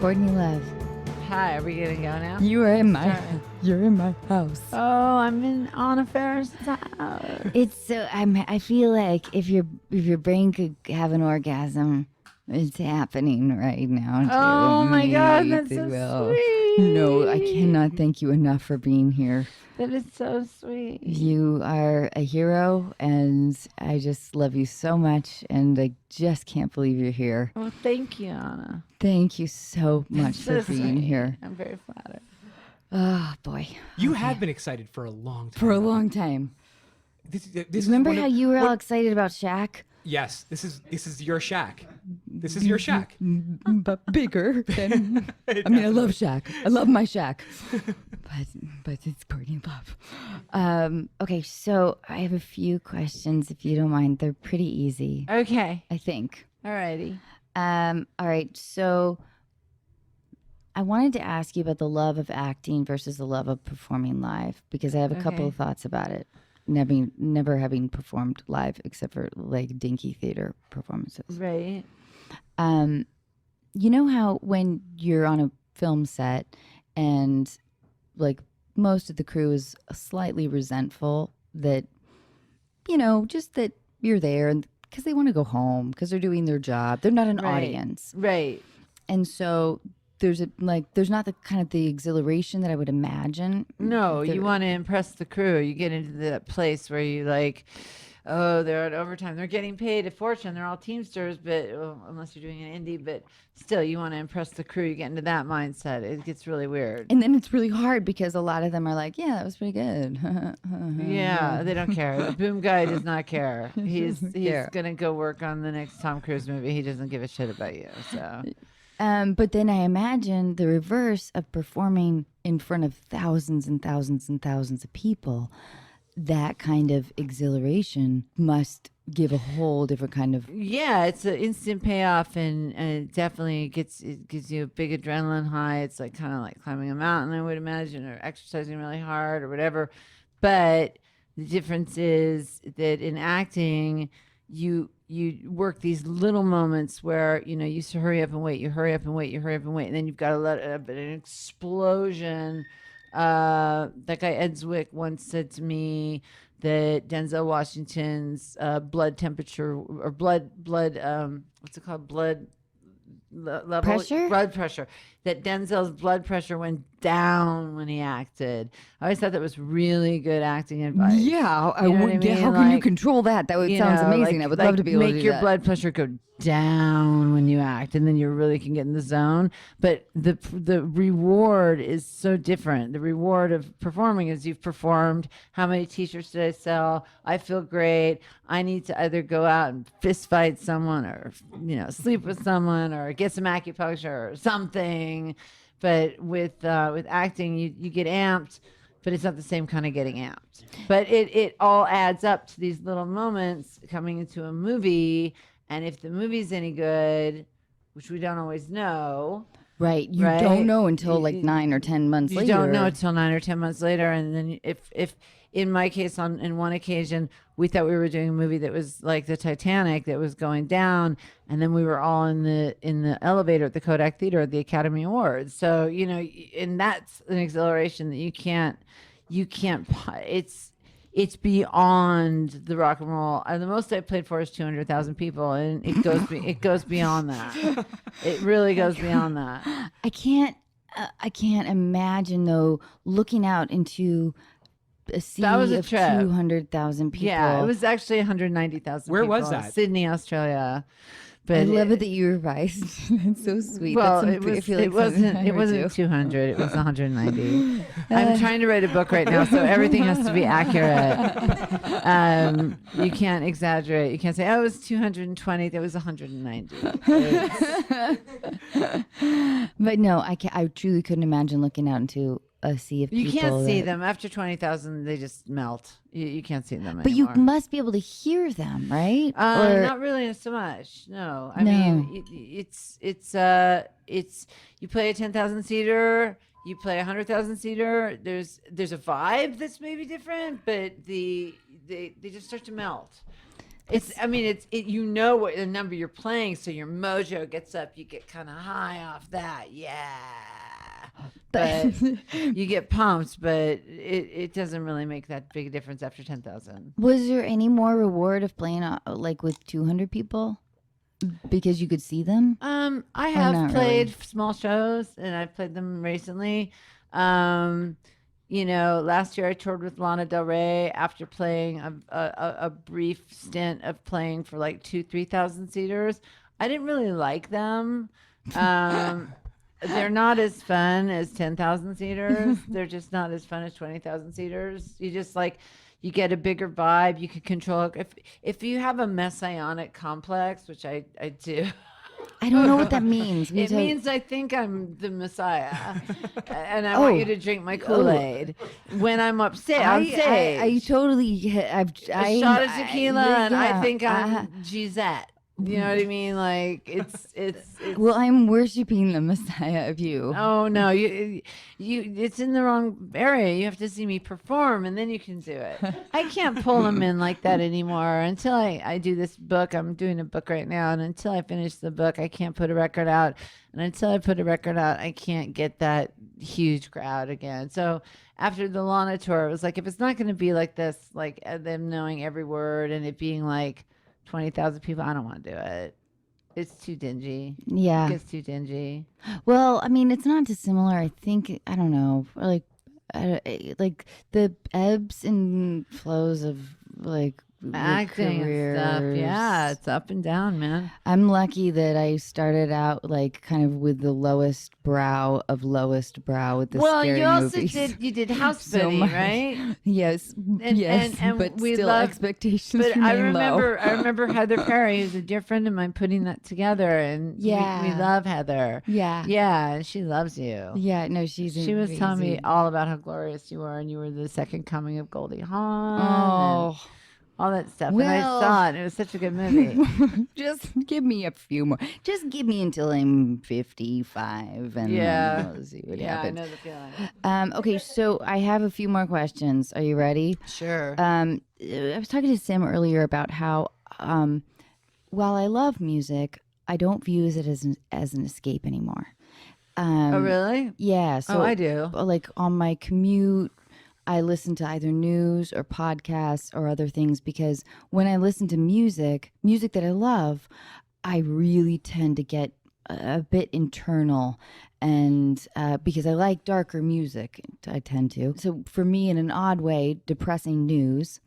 Courtney Love. Hi, are we gonna go now? You're in my house. Oh, I'm in Anna Faris' house. It's so I feel like if your brain could have an orgasm, it's happening right now. Oh my God, that's It so will. sweet. No, I cannot thank you enough for being here. That is so sweet. You are a hero, and I just love you so much, and I just can't believe you're here. Well, thank you, Anna. Thank you so much So for being sweet. here. I'm very flattered. Oh, boy. You have been excited for a long time. For a long time. This Remember is how you were all excited about Shaq? Yes, this is your shack. This is your shack. But bigger than... I mean, I love Shaq. I love my Shaq. But it's Courtney Love. Okay, so I have a few questions, if you don't mind. They're pretty easy, Okay. I think. Alrighty. All right, so I wanted to ask you about the love of acting versus the love of performing live, because I have a couple Okay. of thoughts about it. Never having performed live except for like dinky theater performances. Right. You know how when you're on a film set and like most of the crew is slightly resentful that, you know, just that you're there and because they want to go home because they're doing their job. They're not an Right. audience. Right. And so there's not the kind of the exhilaration that I would imagine. No, There- you want to impress the crew. You get into that place where you like, oh, they're at overtime. They're getting paid a fortune. They're all Teamsters, but unless you're doing an indie, but still, you want to impress the crew. You get into that mindset. It gets really weird. And then it's really hard because a lot of them are like, yeah, that was pretty good. Yeah, they don't care. The boom guy does not care. He's care. gonna go work on the next Tom Cruise movie. He doesn't give a shit about you. So But then I imagine the reverse of performing in front of thousands and thousands and thousands of people. That kind of exhilaration must give a whole different kind of. yeah, it's an instant payoff, and it definitely gives you a big adrenaline high. It's like kind of like climbing a mountain, I would imagine, or exercising really hard or whatever. But the difference is that in acting, you work these little moments where you used to hurry up and wait, you hurry up and wait, you hurry up and wait, and then you've got to let an explosion. That guy Ed Zwick once said to me that Denzel Washington's blood temperature or blood what's it called, level Pressure? blood pressure, that Denzel's blood pressure went down when he acted. I always thought that was really good acting advice. Yeah, You know what I mean? how can you Like, control that? That you sounds know, amazing. like- I would like love to be able to make do your that. blood pressure go down when you act, and then you really can get in the zone. But the reward is so different. The reward of performing is you've performed. How many T-shirts did I sell? I feel great. I need to either go out and fist fight someone, or sleep with someone, or get some acupuncture or something. But with acting, you get amped. But it's not the same kind of getting amped. But it all adds up to these little moments coming into a movie. And if the movie's any good, which we don't always know, Right, you right? don't know until like You- 9 or 10 months you later. don't know until 9 or 10 months later. And then if in my case, in one occasion, we thought we were doing a movie that was like the Titanic that was going down, and then we were all in the elevator at the Kodak Theater at the Academy Awards. So and that's an exhilaration that you can't. It's beyond the rock and roll. The most I played for is 200,000 people, and it goes beyond that. It really goes beyond that. I can't imagine though looking out into a sea That was a of trip. 200,000 people. Yeah, it was actually 190,000. Where people. was that? Sydney, Australia. But I love it that you revised. That's so sweet. Well, That's it I feel like wasn't something I would do. 200. It was 190. I'm trying to write a book right now, so everything has to be accurate. You can't exaggerate. You can't say, "Oh, it was 220." That was 190. But no, I truly couldn't imagine looking out into a sea of You people. can't see that- them after 20,000. They just melt. You can't see them But you anymore. must be able to hear them, right? Not really so much. No, I mean it's you play a 10,000 seater, you play a 100,000 seater. There's a vibe that's maybe different, but they just start to melt. You know what the number you're playing, so your mojo gets up. You get kind of high off that, but you get pumped. But it doesn't really make that big a difference after 10,000. Was there any more reward of playing like with 200 people because you could see them? I have not played really? small shows, and I've played them recently. Last year I toured with Lana Del Rey after playing a brief stint of playing for like 3,000 seaters. I didn't really like them. They're not as fun as 10,000 seaters. They're just not as fun as 20,000 seaters. You get a bigger vibe. You can control it. If you have a messianic complex, which I do. I don't know what that means. It means I think I'm the Messiah, and I want you to drink my Kool-Aid when I'm upset on stage. I totally. I've A shot of tequila, and I think I'm Gisette. You know what I mean? Like it's. Well, I'm worshiping the Messiah of you. Oh no, you it's in the wrong area. You have to see me perform, and then you can do it. I can't pull them in like that anymore until I do this book. I'm doing a book right now, and until I finish the book, I can't put a record out. And until I put a record out, I can't get that huge crowd again. So after the Lana tour, it was like, if it's not going to be like this, like them knowing every word and it being like 20,000 people, I don't want to do it. It's too dingy. Yeah. It gets too dingy. Well, I mean, it's not dissimilar. I think, I don't know, like the ebbs and flows of like Acting and stuff. careers. Yeah, it's up and down, man. I'm lucky that I started out like kind of with the lowest brow of lowest brow with the scary you also movies. did House So Bunny, much. right? Yes, yes, and but we still love- expectations But remain I low. remember Heather Perry, who's a dear friend of mine, putting that together, and we Yeah. love Heather. Yeah, Yeah, and she loves you. yeah. No, She was telling me amazing. all about how glorious you were, and you were the second coming of Goldie Hawn. And Oh, all that stuff. And I Well- saw it. And it was such a good movie. just give me a few more. Just give me until I'm 55, and Yeah. then we'll see what Yeah, I happens. know the feeling. Okay, so I have a few more questions. Are you ready? Sure. I was talking to Sim earlier about how, while I love music, I don't view it as an escape anymore. Oh, really? Yeah. So, I do. like on my commute, I listen to either news or podcasts or other things because when I listen to music that I love, I really tend to get a bit internal, and because I like darker music, I tend to. So for me, in an odd way, depressing news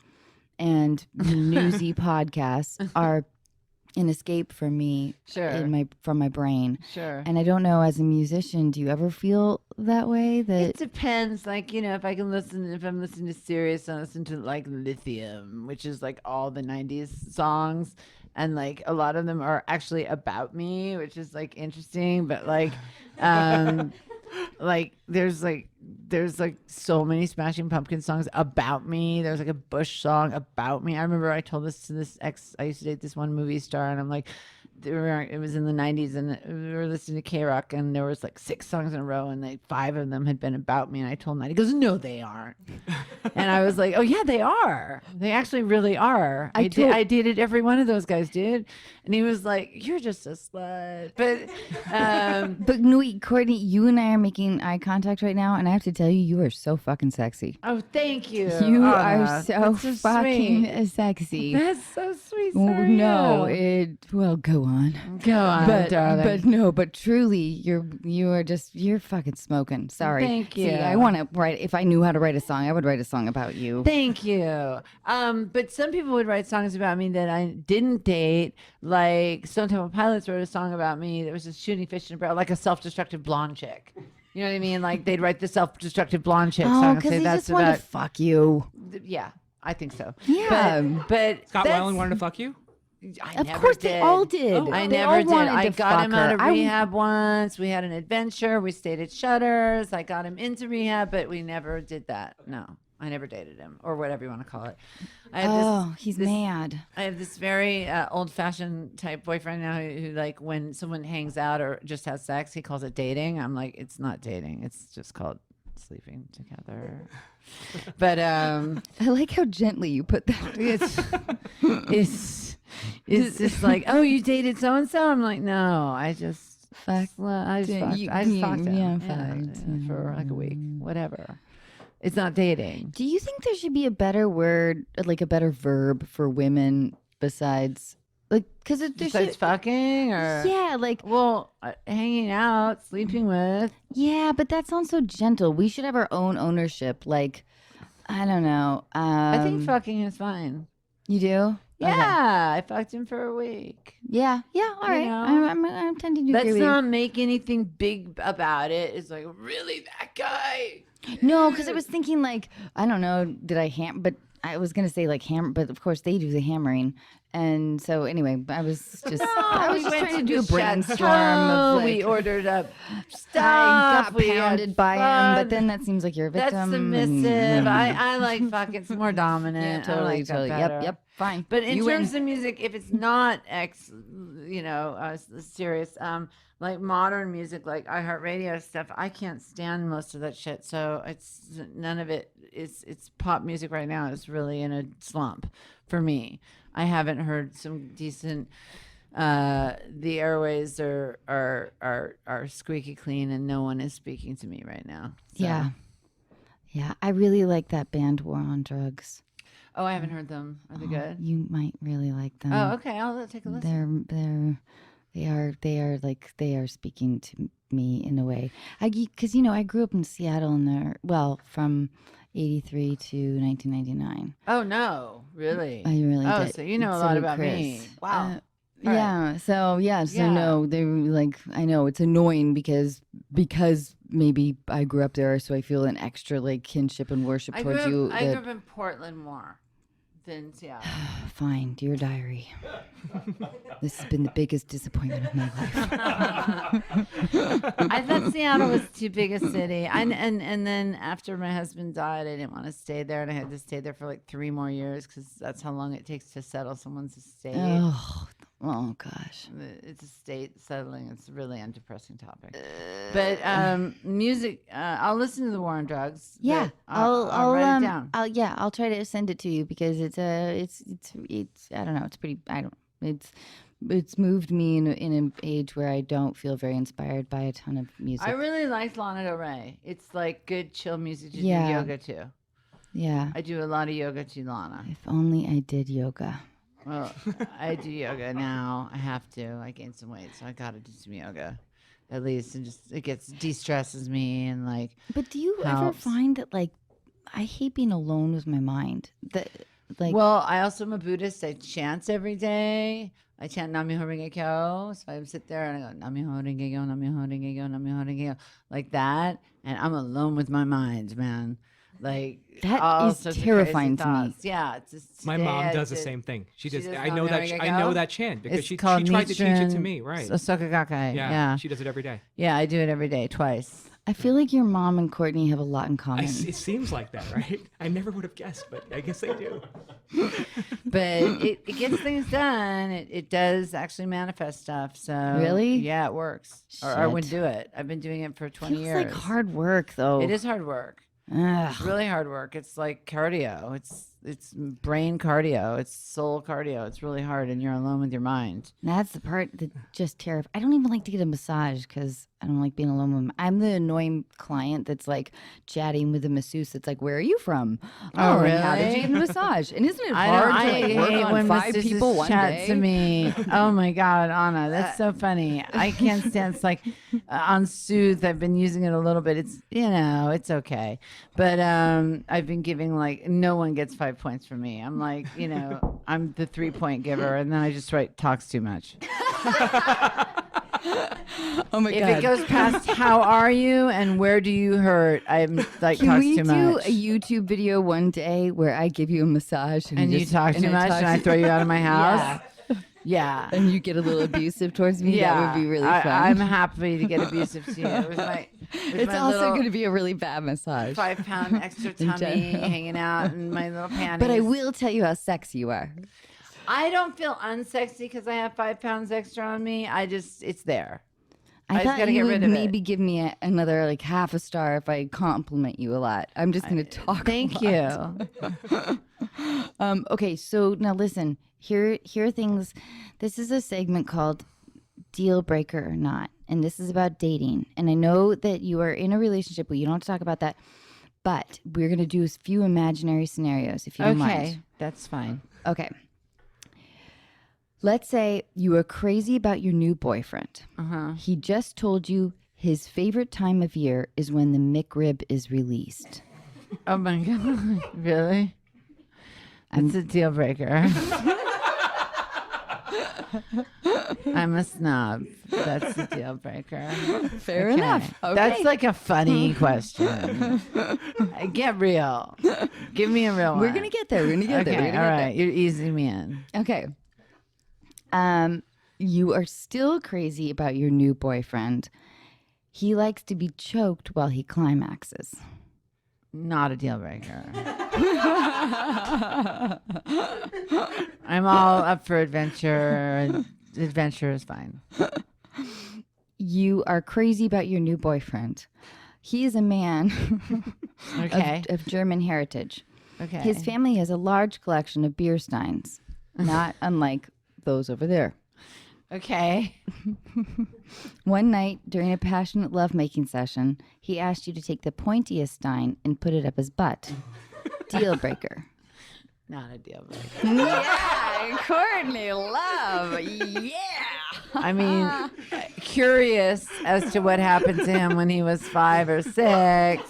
and newsy podcasts are an escape for me Sure. from my brain. Sure. And I don't know, as a musician, do you ever feel that way? That It depends. Like, if I'm listening to Sirius, I listen to like Lithium, which is like all the 90s songs. And like a lot of them are actually about me, which is like interesting. But like, there's so many Smashing Pumpkins songs about me. There's like a Bush song about me. I remember I told this to this ex. I used to date this one movie star, and I'm like, it was in the 90s, and we were listening to K-Rock, and there was like 6 songs in a row, and like 5 of them had been about me. And I told him that. He goes, "No, they aren't." And I was like, "Oh yeah, they are. They actually really are. I dated every one of those guys, dude." And he was like, "You're just a slut." But no, wait, Courtney, you and I are making eye contact right now, and I have to tell you, you are so fucking sexy. Oh, thank you. You Anna. are so That's fucking sweet. sexy. That's so sweet. So Oh, are no, you. well, go on. Go on, darling. But truly, you're fucking smoking. Sorry. Thank See, you. I want to write. If I knew how to write a song, I would write a song about you. Thank you. But some people would write songs about me that I didn't date. Like Stone Temple Pilots wrote a song about me that was just shooting fish in a barrel, like a self-destructive blonde chick. You know what I mean? Like they'd write the self-destructive blonde chick Oh, song and because say they that's just want about. to fuck you. Yeah, I think so. Yeah. But Scott that's- Weiland wanted to fuck you? I Of never course, did. they all did. Oh, I They never all did. wanted I to got fuck him out her. of rehab once. We had an adventure. We stayed at Shutters. I got him into rehab, but we never did that. No, I never dated him, or whatever you want to call it. I have He's this- mad. I have this very old-fashioned type boyfriend now who, like, when someone hangs out or just has sex, he calls it dating. I'm like, it's not dating. It's just called sleeping together. But I like how gently you put that. it's just like, oh, you dated so and so. I'm like, no, I just fucked. I just fucked him. Yeah, fucked. For like a week, whatever. It's not dating. Do you think there should be a better word, like a better verb for women besides, like, because Besides fucking or yeah, like, well, hanging out, sleeping with. yeah, but that sounds so gentle. We should have our own ownership. Like, I don't know. I think fucking is fine. You do? Yeah, Okay. I fucked him for a week. Yeah. All right. know? I'm tending to Let's agree with not make anything big about it. It's like, really, that guy? you. No, because I was thinking, like, I don't know, did I but I was gonna say like hammer, but of course they do the hammering, and so anyway, I was just trying to do a brainstorm of like, we ordered up stuff. I got we had pounded by him, fun. but then that seems like you're a That's victim. submissive. I like fucking. It's more dominant. Yeah, I like that totally. better. Yep, fine. But in You terms win. of music, if it's not serious, like modern music, like iHeartRadio stuff, I can't stand most of that shit. So it's none of it. It's pop music right now. It's really in a slump for me. I haven't heard some decent. The airways are squeaky clean, and no one is speaking to me right now. So. Yeah. I really like that band War on Drugs. Oh, I haven't heard them. Are they good? You might really like them. Oh, okay. I'll take a listen. They are speaking to me in a way. Because I grew up in Seattle from 83 to 1999. Oh no, really? I really Oh, did. so you know a So lot did about Chris. me. Wow. All Yeah. So Yeah. no, they were like, I know it's annoying because maybe I grew up there, so I feel an extra like kinship and worship I grew towards up, you. I grew up in Portland more than Seattle. Fine, dear diary. This has been the biggest disappointment of my life. I thought Seattle was too big a city. And then after my husband died, I didn't want to stay there, and I had to stay there for like 3 more years because that's how long it takes to settle someone's estate. Oh gosh. It's estate settling. It's really a depressing topic. But music, I'll listen to the War on Drugs. Yeah, but I'll write it down. I'll try to send it to you because it's I don't know, it's pretty, it's moved me in an age where I don't feel very inspired by a ton of music. I really like Lana Del Rey. It's like good chill music to do Yeah. yoga to. Yeah. I do a lot of yoga to Lana. If only I did yoga. Well, I do yoga now. I have to. I gained some weight, so I got to do some yoga, at least, and just it de-stresses me and like. But do you ever helps. find that like I hate being alone with my mind? That like Well, I also am a Buddhist. I chant every day. I chant Nam-myoho Renge Kyo. So I would sit there and I go Nam-myoho Renge Kyo, Nam-myoho Renge Kyo, Nam-myoho Renge Kyo, like that, and I'm alone with my mind, man. Like That all is sorts of terrifying crazy to me. thoughts. Yeah, it's just My today mom I does the did- same thing. She She does. does I know Nam-myoho Renge I know Kyo? that chant because It's she called tried to teach it to Nichiren me. Right. Soka Gakkai. Yeah. She does it every day. Yeah, I do it every day, twice. I feel like your mom and Courtney have a lot in common. It seems like that, right? I never would have guessed, but I guess they do. But it gets things done. It does actually manifest stuff. So Really? Yeah, it works. Or I Shit. wouldn't do it. I've been doing it for 20 Feels years. like hard work though. It is hard work. Ugh. It's really hard work. It's like cardio. It's brain cardio. It's soul cardio. It's really hard, and you're alone with your mind. That's the part that just terrifies. I don't even like to get a massage because I don't like being alone with. I'm the annoying client that's like chatting with a masseuse. That's like, "Where are you from? Oh, and how did really? you get a massage? And isn't it I hard don't. to I like, work hate on when 5 masseuses people one chat day?" to me. Oh my god, Anna, that's so funny. I can't stand. It's like on Soothe. I've been using it a little bit. It's it's okay, but I've been giving like no one gets 5 points from me. I'm like I'm the 3-point giver, and then I just write talks too much. Oh my If god! it goes past how are you and where do you hurt, I'm like Can talks we too do much. a YouTube video one day where I give you a massage And you talk too much and I throw you out of my house? Yeah. and you get a little abusive towards me? Yeah. That would be really fun. I'm happy to get abusive to you. It was it's my also little going to be a really bad massage. 5-pound extra tummy general. hanging out in my little panties. But I will tell you how sexy you are. I don't feel unsexy because I have 5 pounds extra on me. It's there. I just thought gotta you get would rid of maybe it. give me half a star if I compliment you a lot. I'm just going to talk. Thank a lot. you. Okay, so now listen. Here are things. This is a segment called Deal Breaker or Not, and this is about dating. And I know that you are in a relationship, but you don't have to talk about that. But we're going to do a few imaginary scenarios, if you don't mind. Okay, that's fine. Okay. Let's say you are crazy about your new boyfriend. He just told you his favorite time of year is when the McRib is released. Oh my God. Really? That's a deal breaker. I'm a snob. That's a deal breaker. Fair enough. Okay. That's like a funny question. Get real. Give me a real one. We're going to get there. We're going to get there. We're Okay, gonna all get right. You're easing me in. there. Okay. You are still crazy about your new boyfriend. He likes to be choked while he climaxes. Not a deal breaker. I'm all up for adventure. Adventure is fine. You are crazy about your new boyfriend. He is a man Okay. of German heritage. Okay. His family has a large collection of beer steins, not unlike those over there. Okay. One night during a passionate lovemaking session, he asked you to take the pointiest stein and put it up his butt. Deal breaker. Not a deal breaker. Yeah, Courtney Love. Yeah. I mean, curious as to what happened to him when he was 5 or 6,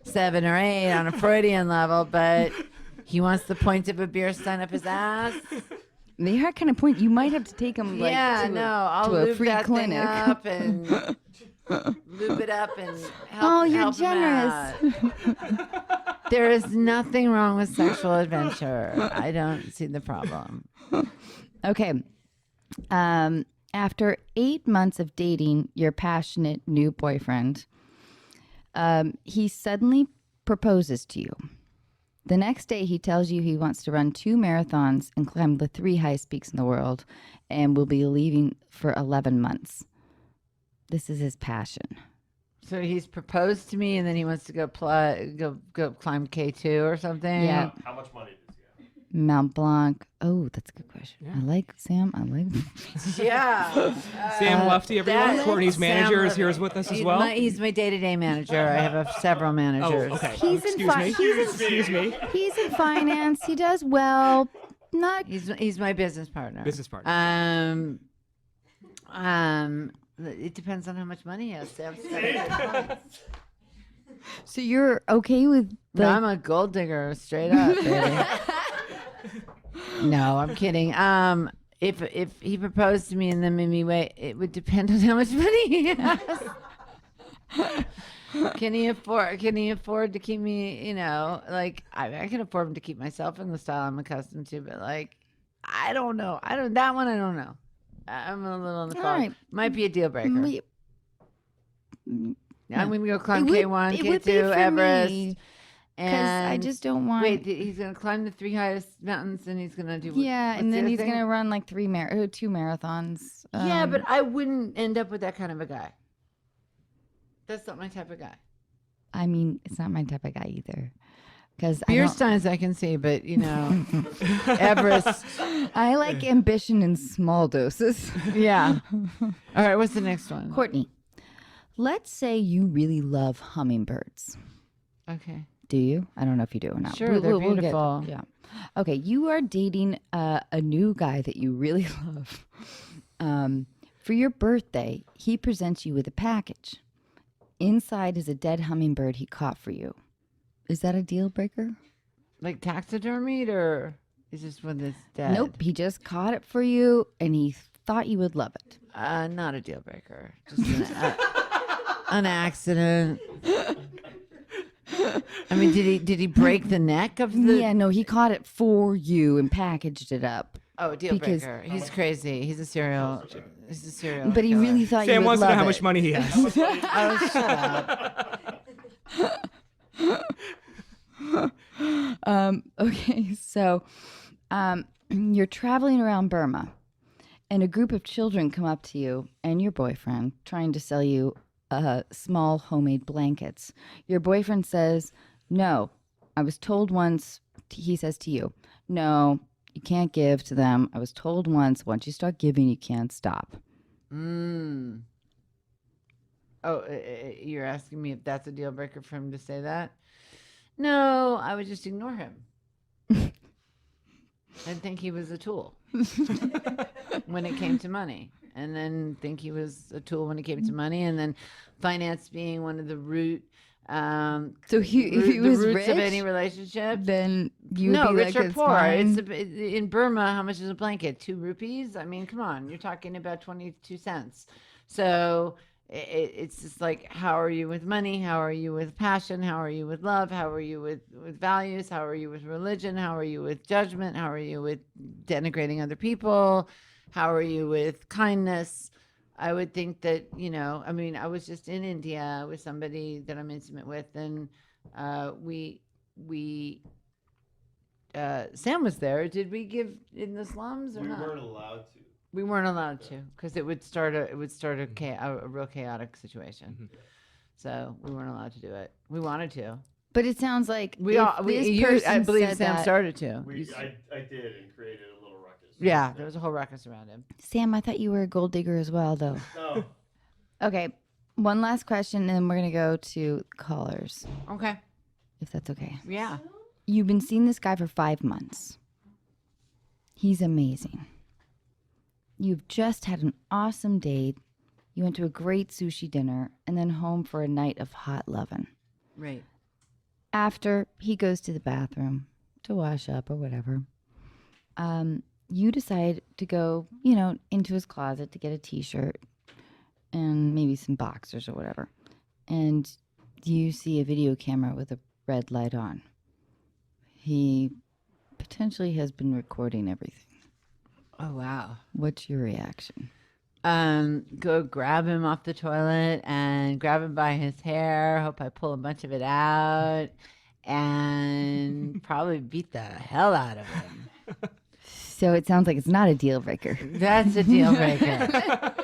7 or 8 on a Freudian level, but he wants the point of a beer stein up his ass. They are kind of point. You might have to take him like I'll to a lube free that clinic. thing up and lube it up and help. Oh, you're help him generous. out. There is nothing wrong with sexual adventure. I don't see the problem. Okay. After 8 months of dating your passionate new boyfriend, he suddenly proposes to you. The next day, he tells you he wants to run 2 marathons and climb the 3 highest peaks in the world and will be leaving for 11 months. This is his passion. So he's proposed to me, and then he wants to go climb K2 or something. Yeah. How much money does he have? Mount Blanc. Oh, that's a good question. Yeah. I like Sam. I like. Yeah. Sam Lufty, everyone. that- Courtney's manager Sam is here with us as He's well. he's my day-to-day manager. I have several Oh, managers. okay. He's in Excuse me. Excuse me. He's in finance. He does well. Not. He's my business partner. Business partner. It depends on how much money he has. Sam. So you're okay with No, I'm a gold digger, straight up, baby. No, I'm kidding. If he proposed to me and then made me wait, it would depend on how much money he has. Can he afford to keep me? Like I can afford him to keep myself in the style I'm accustomed to, but like I don't know. That one I don't know. I'm a little on the All fog. right. Might be a deal breaker. We- I'm gonna go climb It K1, would be K2, for Everest. me, 'cause I And just don't want. wait, he's gonna climb the 3 highest mountains, and he's gonna do Yeah, what's and the then other he's thing? gonna run like 2 marathons. Yeah, but I wouldn't end up with that kind of a guy. That's not my type of guy. I mean, it's not my type of guy either. Because Beer steins I can see, but Everest. I like ambition in small doses. Yeah. All right, what's the next one? Courtney, let's say you really love hummingbirds. Okay. Do you? I don't know if you do or not. Sure, they're beautiful. Yeah. Okay, you are dating a new guy that you really love. For your birthday, he presents you with a package. Inside is a dead hummingbird he caught for you. Is that a deal breaker? Like taxidermied, or is this one that's dead? Nope, he just caught it for you and he thought you would love it. Not a deal breaker. Just an accident. I mean, did he break the neck of the? Yeah, no, he caught it for you and packaged it up. Oh, deal because- breaker. He's crazy. He's a serial. But he killer. really thought Sam you would wants to love know how it. much money he has. Oh, shut up. Okay, so you're traveling around Burma and a group of children come up to you and your boyfriend trying to sell you small homemade blankets. Your boyfriend says, no, I was told once, he says to you, no, you can't give to them. I was told once you start giving, you can't stop. Mm. Oh, you're asking me if that's a deal breaker for him to say that? No, I would just ignore him. I'd think he was a tool when it came to money. And then think he was a tool when it came to money. And then finance being one of the root So if he the was roots rich, of any relationship. then you would No, be rich like, or it's poor. fine. In Burma, how much is a blanket? 2 rupees? I mean, come on. You're talking about 22 cents. So it's just like, how are you with money? How are you with passion? How are you with love? How are you with values? How are you with religion? How are you with judgment? How are you with denigrating other people? How are you with kindness? I would think that, I mean, I was just in India with somebody that I'm intimate with, and we Sam was there. Did we give in the slums or We not? weren't allowed to. We weren't allowed to, because it would start a real chaotic situation. So we weren't allowed to do it. We wanted to. But it sounds like I person believe said Sam that, started to. I did and created a little ruckus. Yeah, there was a whole ruckus around him. Sam, I thought you were a gold digger as well, though. No. Okay, one last question, and then we're gonna go to callers, Okay. if that's okay. Yeah. You've been seeing this guy for 5 months. He's amazing. You've just had an awesome date. You went to a great sushi dinner and then home for a night of hot lovin'. Right. After he goes to the bathroom to wash up or whatever, you decide to go, into his closet to get a t-shirt and maybe some boxers or whatever. And you see a video camera with a red light on. He potentially has been recording everything. Oh, wow. What's your reaction? Go grab him off the toilet and grab him by his hair. Hope I pull a bunch of it out and probably beat the hell out of him. So it sounds like it's not a deal breaker. That's a deal breaker.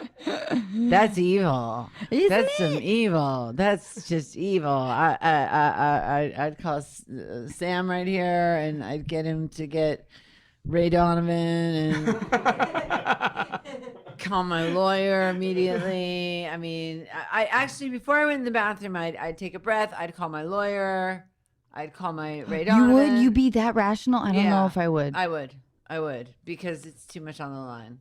That's evil. That's some evil. That's just evil. I'd call Sam right here, and I'd get him to get Ray Donovan and call my lawyer immediately. I mean, I actually, before I went in the bathroom, I'd take a breath. I'd call my lawyer. I'd call my Ray Donovan. You would? You be that rational? I don't know if I would. I would, because it's too much on the line.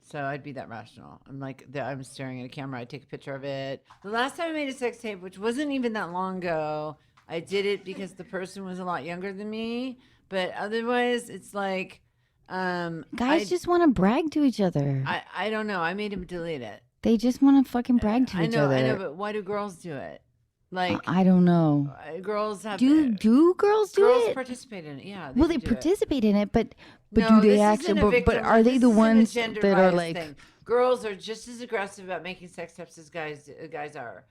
So I'd be that rational. I'm staring at a camera. I'd take a picture of it. The last time I made a sex tape, which wasn't even that long ago, I did it because the person was a lot younger than me. But otherwise, it's like... Guys just want to brag to each other. I don't know. I made him delete it. They just want to fucking brag to each other. I know, but why do girls do it? Like, I don't know. Girls have... Do girls do girls it? participate in it, yeah. Well, they do it. participate in it, but No, do they this actually? isn't a But victim- are they this the isn't a ones gender that are bias like? thing. Girls are just as aggressive about making sex tapes as guys are.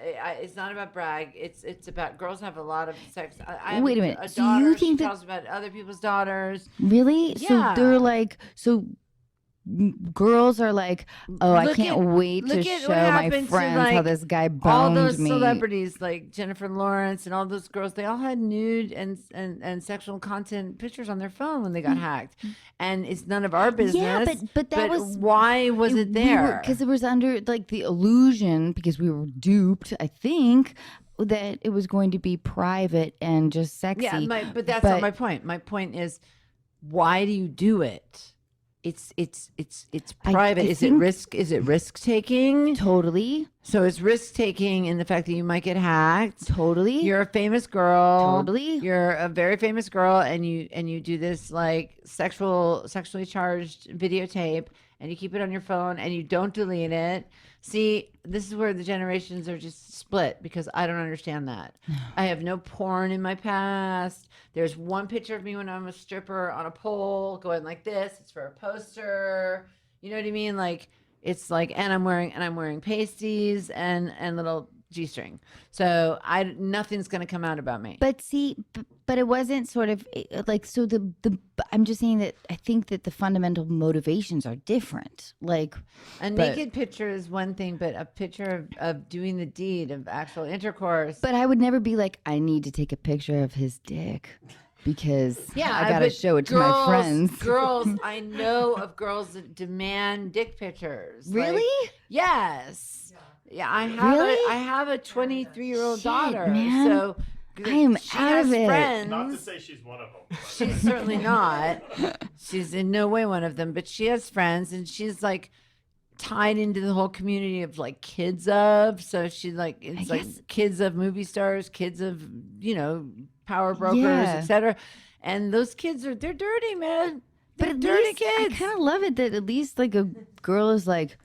It's not about brag. It's about girls have a lot of sex. I have Wait a minute. A So daughter, you think she that- tells about other people's daughters. Really? Yeah. So they're like, girls are like, oh, I Look can't at- wait to look at show what my happened to, friends how like, this guy All boned those me. celebrities like Jennifer Lawrence and all those girls, they all had nude and sexual content pictures on their phone when they got hacked, and it's none of our business. Yeah, but that was why was it there? Because it was under like the illusion, because we were duped, I think, that it was going to be private and just sexy. Yeah, but that's not my point. My point is, why do you do it? It's private. Is it risk taking? Totally. So it's risk taking in the fact that you might get hacked. Totally. You're a famous girl. Totally. You're a very famous girl, and you do this like sexually charged videotape, and you keep it on your phone, and you don't delete it. See, this is where the generations are just split, because I don't understand that. I have no porn in my past. There's one picture of me when I'm a stripper on a pole going like this. It's for a poster. You know what I mean? Like, it's like, and I'm wearing pasties and little G-string. So nothing's going to come out about me. But see, But it wasn't sort of like, so I'm just saying that I think that the fundamental motivations are different. Like, A naked picture is one thing, but a picture of doing the deed of actual intercourse. but I would never be like, I need to take a picture of his dick because I gotta but show it to my friends. Girls, I know of girls that demand dick pictures. Really? Like, yes. Yeah, I have Really? I have a 23-year-old Shit, daughter. man. So I am she out has of it. friends. Not to say she's one of them. but- She's certainly not. She's in no way one of them, but she has friends, and she's like tied into the whole community of like kids of. So she's like, it's like guess- kids of movie stars, kids of, power brokers, Yeah. etc. And those kids they're dirty, man. But They're at dirty least kids. I kind of love it that at least like a girl is like,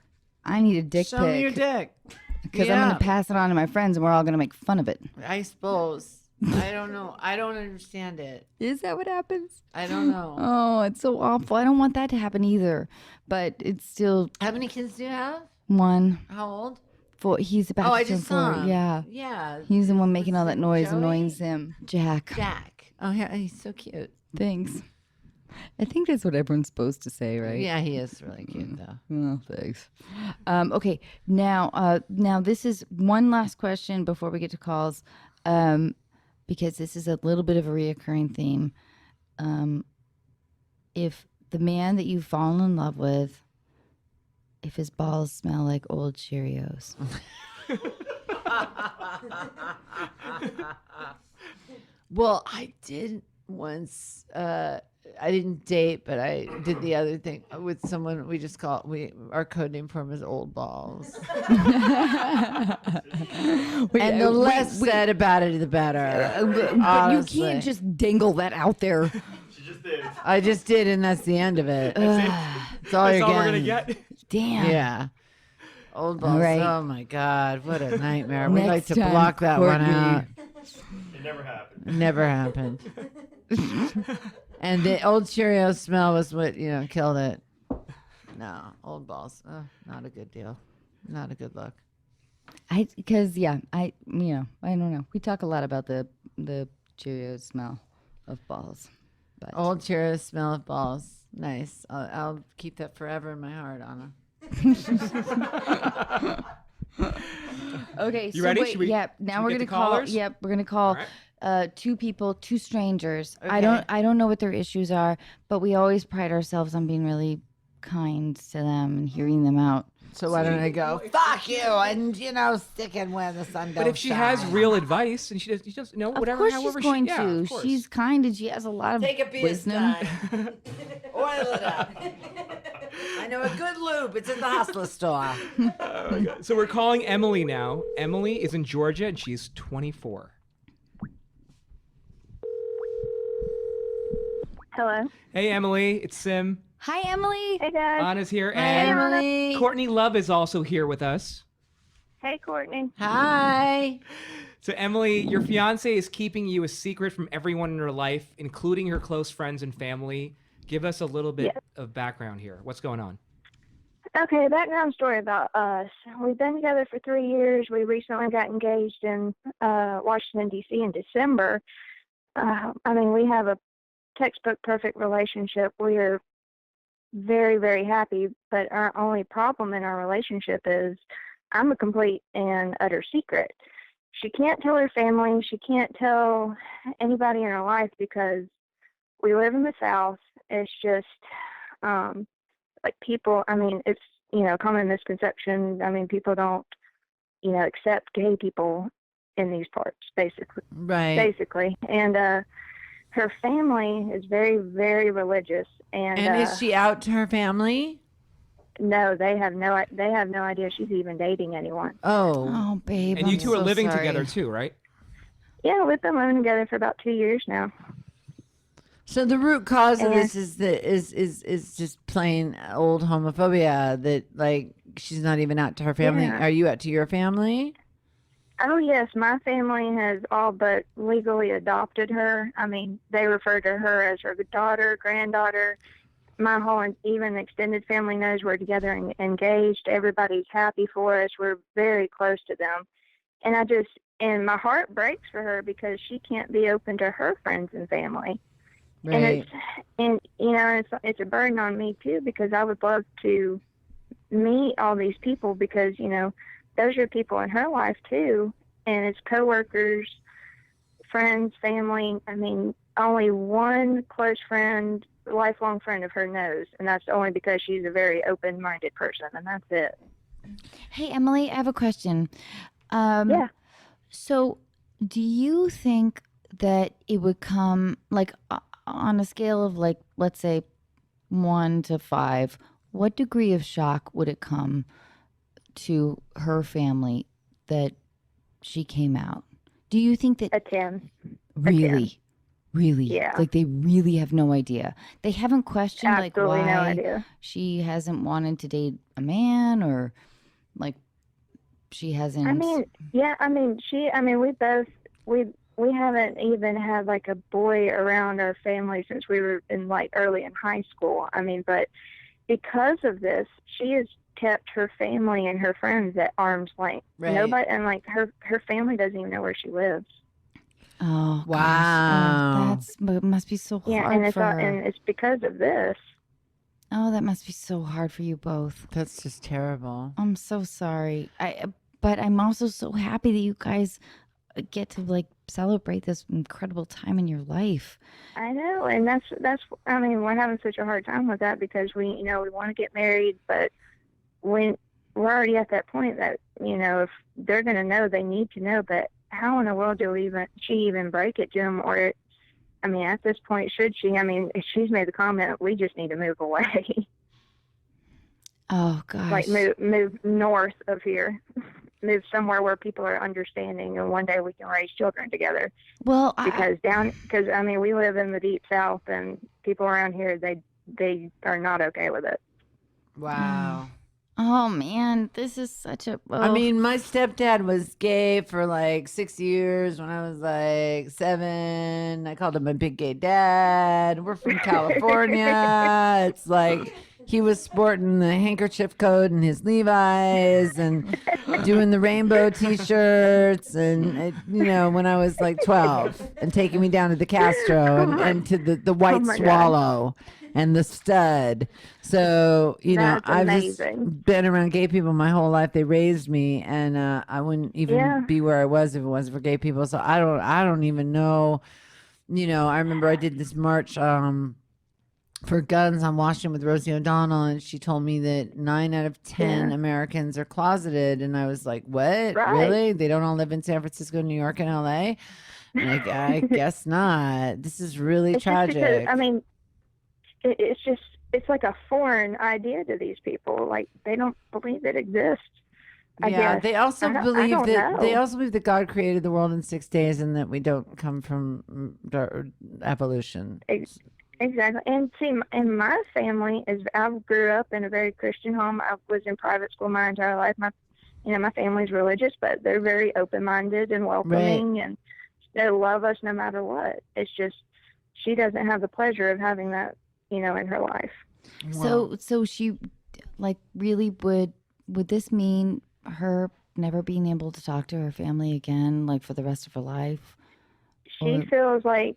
I need a dick Show me your pic dick. because I'm gonna pass it on to my friends and we're all gonna make fun of it. I suppose. I don't know. I don't understand it. Is that what happens? I don't know. Oh, it's so awful. I don't want that to happen either. But it's still How many kids do you have? one. How old? Four. He's about Oh, to I turn just saw four. him. Yeah. Yeah. He's the one making all that noise, Joey? annoying him. Jack. Jack. Oh, yeah. He's so cute. Thanks. I think that's what everyone's supposed to say, right? Yeah, he is really cute, though. Oh, thanks. Okay, now this is one last question before we get to calls, because this is a little bit of a reoccurring theme. If the man that you've fallen in love with, if his balls smell like old Cheerios, Well, I did once. I didn't date, but I did the other thing with someone. We just our code name for him is Old Balls. And the less said about it, the better. but you honestly. can't just dangle that out there. She just did. I just did, and that's the end of it. That's all That's you're all we're gonna getting. get. Damn. Yeah. Old Balls. right. Oh my God, what a nightmare. We like Next to time, block that one Courtney. out. It never happened. It never happened. And the old Cheerio smell was what, killed it. No, Old Balls. Not a good deal. Not a good look. I don't know. We talk a lot about the Cheerios smell of balls. But Old Cheerio smell of balls. Nice. I'll keep that forever in my heart, Anna. okay, You ready? Wait, Should we- now should we're we gonna get to call. callers? Yep, we're gonna call All right. two people, two strangers. Okay. I don't know what their issues are, but we always pride ourselves on being really kind to them and hearing them out. So why don't I go, fuck you, and, sticking where the sun don't But if she has shine. real advice and she does whatever, Of course however she's going yeah, to. of course. She's kind and she has a lot of Take a piece, wisdom. Oil it up. I know a good lube. It's in the hustler store. Oh my God. So we're calling Emily now. Emily is in Georgia and she's 24. Hello. Hey Emily, it's Sim. Hi, Emily. Hey, guys. Anna's here Hi, and Emily. Courtney Love is also here with us. Hey, Courtney. Hi. So Emily, your fiance is keeping you a secret from everyone in her life, including her close friends and family. Give us a little bit of background here. What's going on? Okay, background story about us. We've been together for 3 years. We recently got engaged in Washington, D.C. in December. We have a textbook perfect relationship. We're very, very happy, but our only problem in our relationship is I'm a complete and utter secret. She can't tell her family. She can't tell anybody in her life because we live in the South. It's just people, it's, common misconception. People don't, accept gay people in these parts, basically. Right. Basically. And her family is very, very religious. And is she out to her family? no, they have no idea she's even dating anyone. Oh. Oh, babe. And you I'm two are so living sorry. together too, right? Yeah, we've been living together for about 2 years now. So the root cause of And- this is just plain old homophobia that like she's not even out to her family. Yeah. Are you out to your family? Oh, yes. My family has all but legally adopted her. They refer to her as her daughter, granddaughter. My whole, even extended family knows we're together and engaged. Everybody's happy for us. We're very close to them. And and my heart breaks for her because she can't be open to her friends and family. Right. And it's a burden on me too, because I would love to meet all these people, because those are people in her life too, and it's coworkers, friends, family. I mean, only one close friend, lifelong friend of her knows, and that's only because she's a very open-minded person, and that's it. Hey, Emily, I have a question. Yeah. So, do you think that it would come like on a scale of like, let's say 1 to 5, what degree of shock would it come to her family that she came out? Do you think that A 10. really, Yeah. like they really have no idea? They haven't questioned Absolutely like no why idea. she hasn't wanted to date a man, or like she hasn't. I mean, yeah, we haven't even had like a boy around our family since we were in like early in high school. I mean, but because of this, she has kept her family and her friends at arm's length. Right. Nobody, and like her family doesn't even know where she lives. Oh, gosh. Wow. It must be so Yeah, hard for her. and it's because of this. Oh, that must be so hard for you both. That's just terrible. I'm so sorry. But I'm also so happy that you guys get to like celebrate this incredible time in your life. I know, and that's. I mean, we're having such a hard time with that because we want to get married, but when we're already at that point that if they're going to know, they need to know. But how in the world do she even break it to them? Or, I mean, at this point, should she? I mean, if she's made the comment, we just need to move away. Oh gosh. Like move north of here. Move somewhere where people are understanding, and one day we can raise children together. Well, Because I mean, we live in the deep south, and people around here, they are not okay with it. Wow. oh man, this is such a. I mean, my stepdad was gay for like 6 years when I was like 7. I called him my big gay dad. We're from California. It's like he was sporting the handkerchief coat and his Levi's and doing the rainbow t-shirts and when I was like 12 and taking me down to the Castro and to the White my God. Swallow and the Stud. So, That's I've amazing. just been around gay people my whole life. They raised me, and I wouldn't even be where I was if it wasn't for gay people. So I don't even know. I remember I did this march for guns on Washington with Rosie O'Donnell, and she told me that 9 out of 10 Americans are closeted, and I was like, "What? Right. Really? They don't all live in San Francisco, New York, and LA?" Like, I guess not. This is really It's just tragic. because, I mean, it's like a foreign idea to these people. Like, they don't believe it exists. I guess. They also I believe don't know. that God created the world in 6 days and that we don't come from evolution. Exactly. And see, in my family, I grew up in a very Christian home. I was in private school my entire life. My family's religious, but they're very open-minded and welcoming, and they love us no matter what. It's just she doesn't have the pleasure of having that, in her life. So she, like, really would this mean her never being able to talk to her family again, like for the rest of her life? She feels like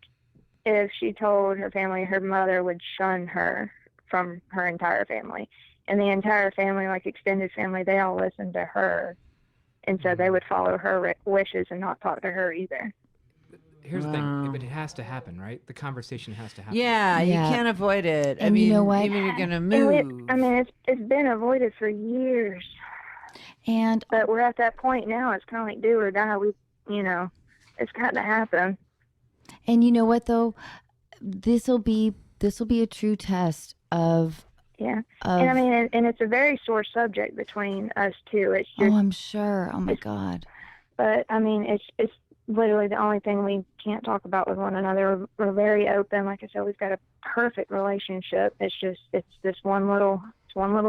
if she told her family, her mother would shun her from her entire family. And the entire family, like extended family, they all listen to her. And so they would follow her wishes and not talk to her either. Here's the thing, but it has to happen, right? The conversation has to happen. Yeah, you can't avoid it. And you know what? Even if you're gonna move. It's been avoided for years. But we're at that point now. It's kind of like do or die. It's got to happen. And you know what though? This will be a true test of. Yeah, and it's a very sore subject between us two. It's just, I'm sure. Oh my God. But it's literally the only thing we can't talk about with one another. We're very open. Like I said, we've got a perfect relationship. It's this one little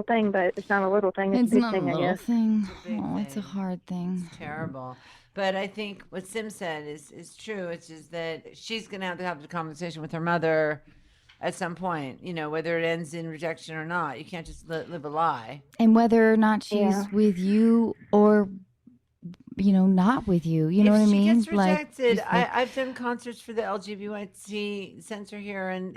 thing, but it's not a little thing. It's a big not thing, a little I guess. thing. Oh, It's a hard thing. It's terrible. But I think what Sim said is true. It's just that she's going to have the conversation with her mother at some point, whether it ends in rejection or not. You can't just live a lie. And whether or not she's with you or not with you. You know what I If she mean? gets rejected, it's like- I've done concerts for the LGBT center here, and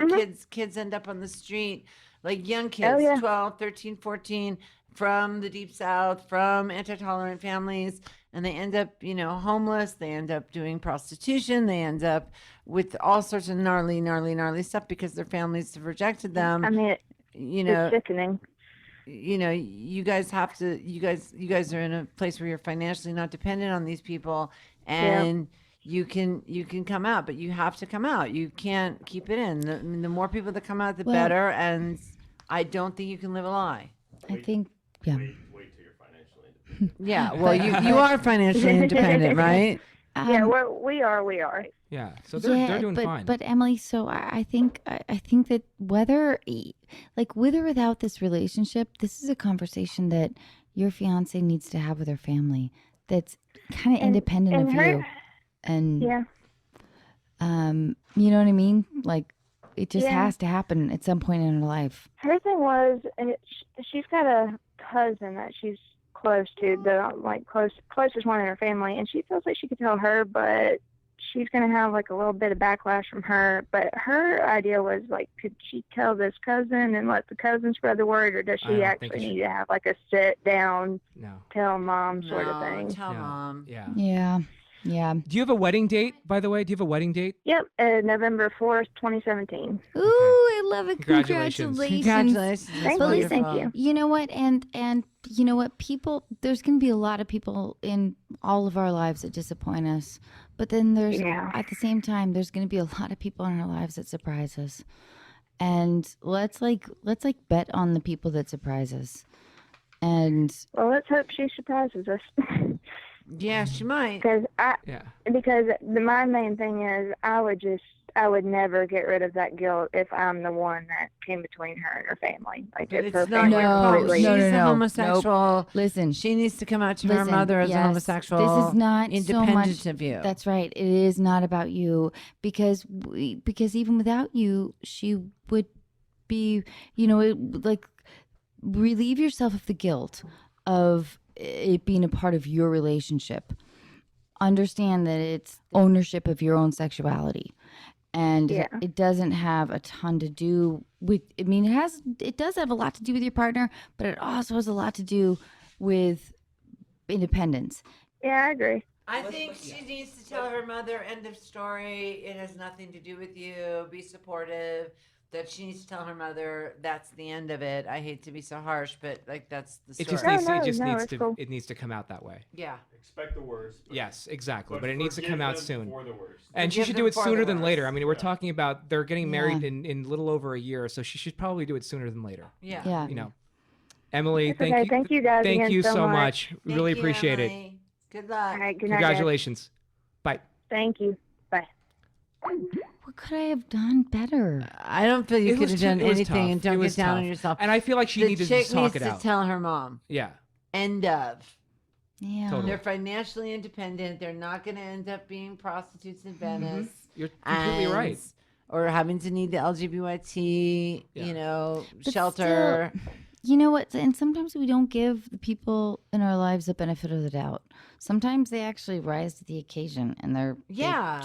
kids end up on the street, like young kids, yeah. 12, 13, 14, from the deep south, from anti-tolerant families, and they end up, homeless. They end up doing prostitution. They end up with all sorts of gnarly stuff because their families have rejected them. I mean, it's sickening. You guys have to, you guys are in a place where you're financially not dependent on these people, and you can come out, but you have to come out. You can't keep it in. The more people that come out, the better. And I don't think you can live a lie. I think, yeah. Wait till you're financially independent. Yeah. Well, you are financially independent, right? Yeah, we are. Yeah. So they're doing fine. But Emily, so I think that whether with or without this relationship, this is a conversation that your fiance needs to have with her family. That's kind of independent of you. And yeah. You know what I mean? Like, it just has to happen at some point in her life. Her thing was, she's got a cousin that she's close to, the closest one in her family, and she feels like she could tell her, but she's going to have like a little bit of backlash from her. But her idea was like, could she tell this cousin and let the cousin spread the word, or does she actually need to have like a sit down, tell mom sort of thing? Tell mom. Yeah. Yeah. Yeah. Do you have a wedding date, by the way? Do you have a wedding date? Yep, November 4th, 2017. Ooh, I love it. Congratulations. Congratulations. Thank you. You know what? And you know what? There's going to be a lot of people in all of our lives that disappoint us. But then there's, at the same time, there's going to be a lot of people in our lives that surprise us. And let's bet on the people that surprise us. And well, let's hope she surprises us. Yeah, she might. Because my main thing is I would never get rid of that guilt if I'm the one that came between her and her family. Like, But if it's her not family your fault. completely- She's No, a no. homosexual. Nope. Listen, she needs to come out to her mother as a homosexual. This is not independent so much of you. That's right. It is not about you because even without you, she would be, relieve yourself of the guilt of it being a part of your relationship. Understand that it's ownership of your own sexuality, and it doesn't have a ton to do with. I mean, it does have a lot to do with your partner, but it also has a lot to do with independence. Yeah, I agree. I think she needs to tell her mother, end of story. It has nothing to do with you. Be supportive. That she needs to tell her mother that's the end of it. I hate to be so harsh, but like that's the story. It needs to come out that way. Yeah. Expect the worst. Yes, exactly. But it needs to come out soon. For the worst. And she should do it sooner than later. I mean, we're talking about they're getting married in little over a year, so she should probably do it sooner than later. Yeah. Emily, Thank you. Thank you guys. Thank again you so much. We really appreciate it. Good luck. All right, good night, Congratulations. Bye. Thank you. Bye. What could I have done better? I don't feel you could have done anything, and don't get down on yourself. And I feel like she needed to just talk it out. Needs to tell her mom. Yeah. End of. Yeah. Totally. They're financially independent. They're not going to end up being prostitutes in Venice. You're completely right. Or having to need the LGBT, But shelter. still, you know what? And sometimes we don't give the people in our lives the benefit of the doubt. Sometimes they actually rise to the occasion and they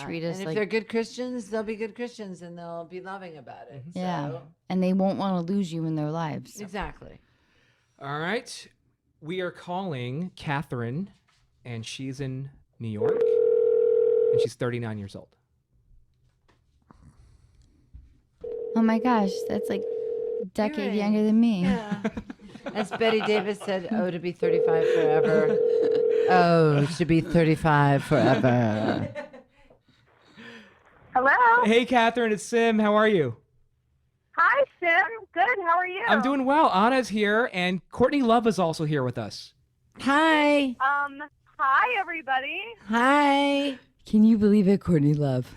treat us and if like they're good Christians, they'll be good Christians and they'll be loving about it. yeah, So, and they won't want to lose you in their lives. exactly. All right. We are calling Catherine, and she's in New York, and she's 39 years old. Oh my gosh, that's like a decade younger than me. Yeah. As Betty Davis said, oh, to be 35 forever. Oh, to be 35 forever. Hello. Hey, Catherine, it's Sim. How are you? Hi, Sim. Good. How are you? I'm doing well. Anna's here, and Courtney Love is also here with us. Hi. Hi, everybody. Hi. Can you believe it, Courtney Love?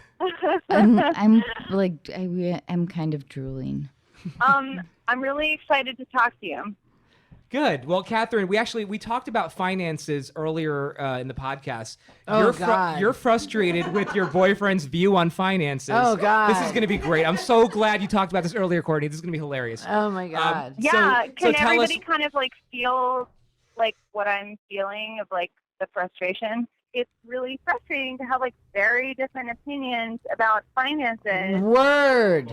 I'm kind of drooling. I'm really excited to talk to you. Good. Well, Catherine, we talked about finances earlier in the podcast. Oh, God. You're frustrated with your boyfriend's view on finances. Oh, God. This is going to be great. I'm so glad you talked about this earlier, Courtney. This is going to be hilarious. Oh, my God. Yeah, so can tell everybody us, kind of like feel like what I'm feeling of like the frustration. It's really frustrating to have like very different opinions about finances. Word.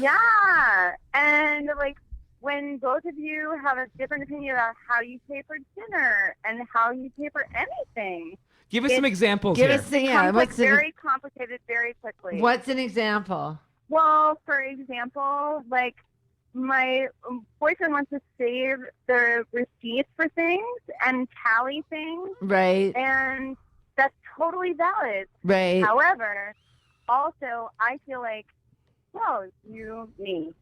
Yeah. And like when both of you have a different opinion about how you pay for dinner and how you pay for anything. Give us some examples Give here. us Becomes like very complicated very quickly. What's an example? Well, for example, like my boyfriend wants to save the receipts for things and tally things, Right. and that's totally valid. Right. However, also I feel like, well, you, me,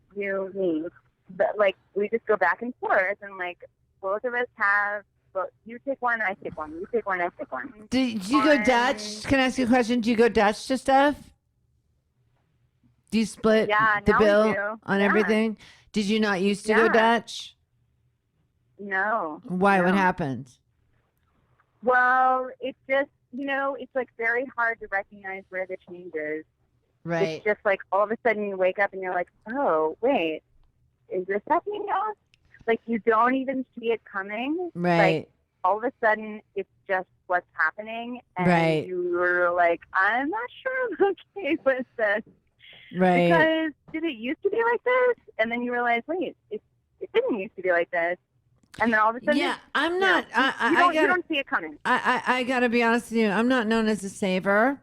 but like we just go back and forth, and like both of us have. But you take one, I take one. You take one, I take one. Do you go Dutch? Can I ask you a question? Do you go Dutch to stuff? Do you split the now we bill do. on Yeah. everything? Did you not used to go Yeah. Dutch? No. Why? No. What happened? Well, it's just, it's like very hard to recognize where the change is. Right. It's just like all of a sudden you wake up and you're like, oh, wait, is this happening now? Like you don't even see it coming. Right. Like all of a sudden it's just what's happening. And Right. you're like, I'm not sure I'm okay with this. Right. Because did it used to be like this? And then you realize, wait, it didn't used to be like this. And then all of a sudden, Yeah, I'm not. you don't see it coming. I gotta be honest with you. I'm not known as a saver,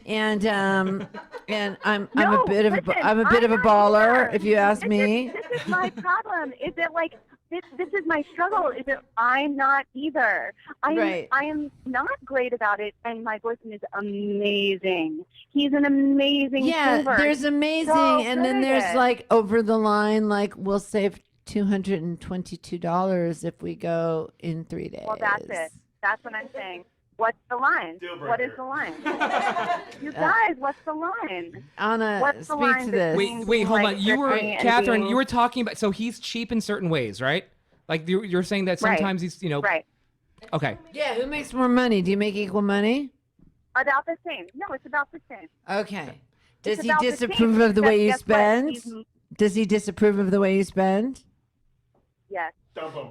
and I'm a bit of a baller, if you ask me. This is my problem. Is it like this is my struggle? Is that I'm not either. I am not great about it, and my boyfriend is amazing. He's an amazing saver. There's amazing, So and then good at there's it. like over the line, like we'll save $222 if we go in 3 days. Well, that's it. That's what I'm saying. What's the line? Deal breaker. What is the line? You guys, what's the line? Anna, What's the speak line to this. Wait, hold like on. You were, thrifting and Catherine, being- you were talking about, so he's cheap in certain ways, right? Like you're saying that Right. sometimes he's, Right. Okay. Yeah, who makes more money? Do you make equal money? About the same. No, it's about the same. Okay. Does It's he about the disapprove same, of the way you except guess what? spend? He's- Does he disapprove of the way you spend? Yes. Dump him.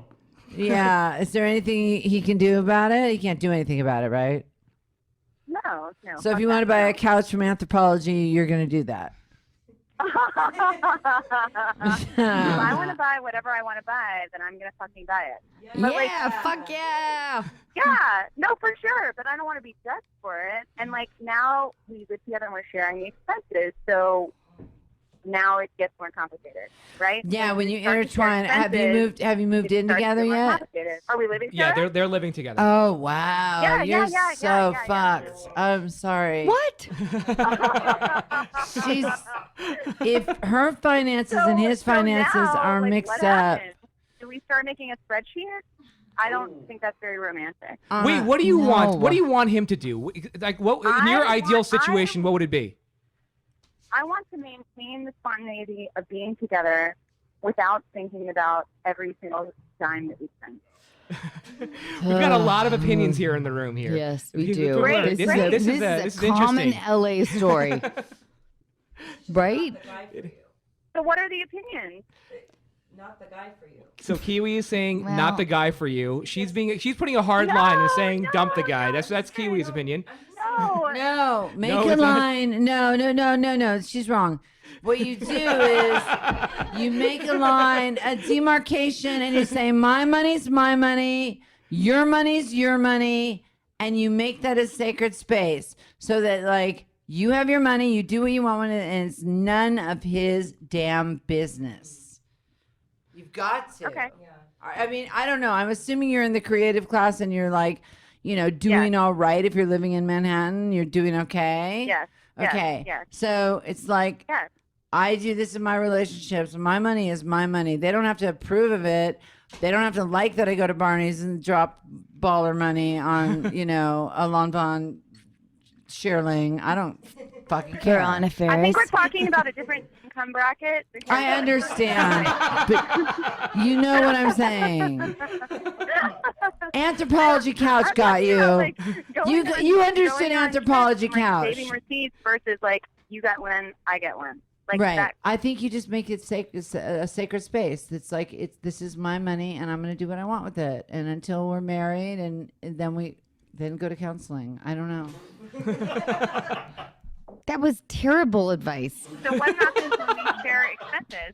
Yeah. Is there anything he can do about it? He can't do anything about it, right? No. So if fuck you want to that, buy no. a couch from Anthropology, you're going to do that. If I want to buy whatever I want to buy, then I'm gonna fucking buy it. But like, fuck yeah. yeah, no, for sure. But I don't want to be judged for it. And like now we live together and we're sharing the expenses, so now it gets more complicated, right? Yeah, when you start to share intertwine, have you expenses, moved it in starts to together get more yet? complicated. Are we living Yeah, together? they're living together. Oh wow, Yeah, you're yeah, so yeah. fucked. I'm sorry. What? She's if her finances and his So finances now, are like, mixed what up. happens? Do we start making a spreadsheet? I don't think that's very romantic. Wait, what do you want? no. What do you want him to do? Like, what in your ideal situation? What would it be? I want to maintain the spontaneity of being together without thinking about every single dime that we spend. We've got a lot of opinions here in the room here. Yes, we This do. Great, This great. is This is a common interesting. LA story. Right? So what are the opinions? Not the guy for you. So Kiwi is saying Well- not the guy for you. She's putting a hard line and saying dump the guy. That's Kiwi's opinion. No. No, make No, a it's not. line. No. She's wrong. What you do is you make a line, a demarcation, and you say, my money's my money, your money's your money, and you make that a sacred space so that, like, you have your money, you do what you want with it, and it's none of his damn business. You've got to. Okay. I mean, I don't know. I'm assuming you're in the creative class and you're like, doing all right. If you're living in Manhattan, you're doing okay. Yes. Okay. Yes. So it's like, Yes. I do this in my relationships. My money is my money. They don't have to approve of it. They don't have to like that I go to Barney's and drop baller money on, a Lon Bon Shearling. I don't fucking care. You're on a I Faris. think we're talking about a different income bracket. because- I understand, but you know what I'm saying. Anthropology couch got you. Like, You going on- you going understood on Anthropology trips and, like, couch. saving receipts versus like you got one, I get one. Like right. that. I think you just make it a sacred space. It's like this is my money, and I'm going to do what I want with it. And until we're married, and then go to counseling. I don't know. That was terrible advice. So what happens when we share expenses?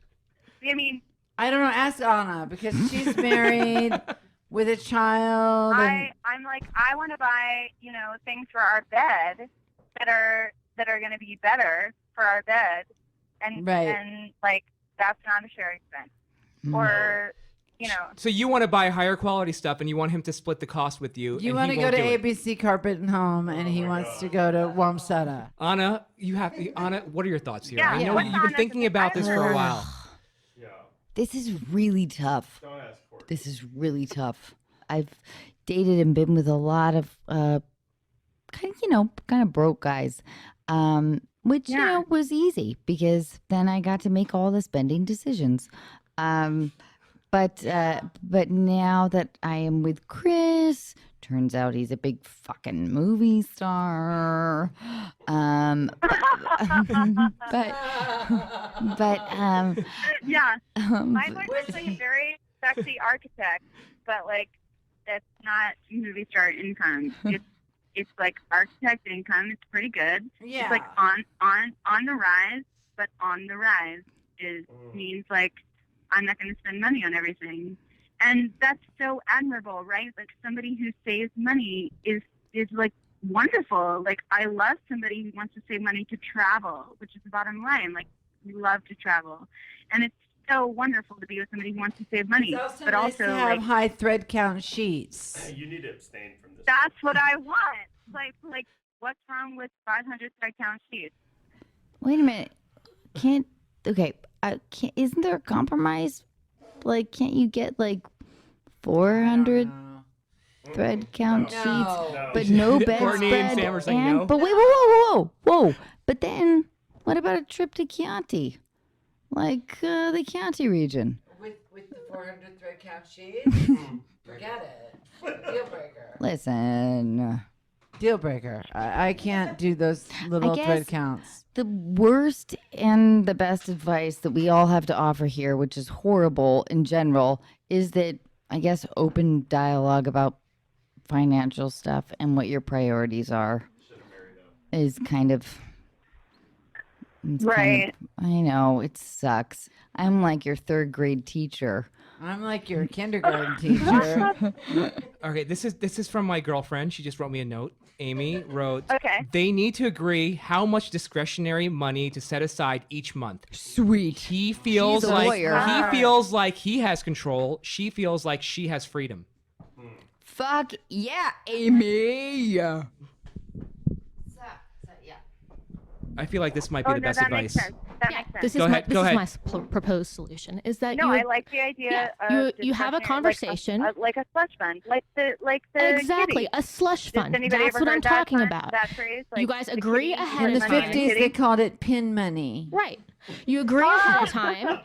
I mean, I don't know. Ask Anna because she's married with a child. I'm like, I want to buy, things for our bed that are going to be better for our bed, and like that's not a shared expense, or So you want to buy higher quality stuff, and you want him to split the cost with you. You want to go to ABC Carpet and Home, and he wants to go to Wamsutta. Anna, Anna, what are your thoughts here? Yeah, I know what's you've been thinking about this for a while. Yeah. This is really tough. Don't ask Courtney. This is really tough. I've dated and been with a lot of kind of broke guys, which was easy because then I got to make all the spending decisions. But now that I am with Chris, turns out he's a big fucking movie star. yeah. My boyfriend's like a very sexy architect, but like that's not movie star income. It's like architect income. It's pretty good. Yeah. It's like on the rise, but on the rise means like I'm not going to spend money on everything. And that's so admirable, right? Like somebody who saves money is like wonderful. Like I love somebody who wants to save money to travel, which is the bottom line. Like we love to travel. And it's so wonderful to be with somebody who wants to save money. It's but nice also to have like high thread count sheets. You need to abstain from this. that's what I want. Like what's wrong with 500 thread count sheets? Wait a minute. Isn't there a compromise? Like, can't you get like 400 thread count sheets, No. but no Courtney and bedspread? Sam are saying no. But wait, whoa! But then, what about a trip to Chianti, like the Chianti region? With the 400 thread count sheets? Forget it. Deal breaker. Listen, Deal breaker. I can't do those little guess- thread counts. the worst and the best advice that we all have to offer here, which is horrible in general, is that I guess open dialogue about financial stuff and what your priorities are is kind of Right. I know it sucks. I'm like your third grade teacher. I'm like your kindergarten teacher. Okay, this is from my girlfriend. She just wrote me a note. Amy wrote, Okay. they need to agree how much discretionary money to set aside each month. Sweet. He feels She's a lawyer. he feels like he has control. She feels like she has freedom. Fuck yeah, Amy. I feel like this might be the best that advice. makes sense. That makes sense. This Go is ahead, my, go this ahead. is my proposed solution. Is that No, you I like the idea Yeah, of you have a discretionary, conversation. like a slush fund, like the exactly kitty. a slush Has fund. anybody That's ever what I'm heard that talking term- about. That phrase? You Like, guys the agree kitty ahead In of the money. time. 50s, Kitty? they called it pin money. Right. You agree ahead of time.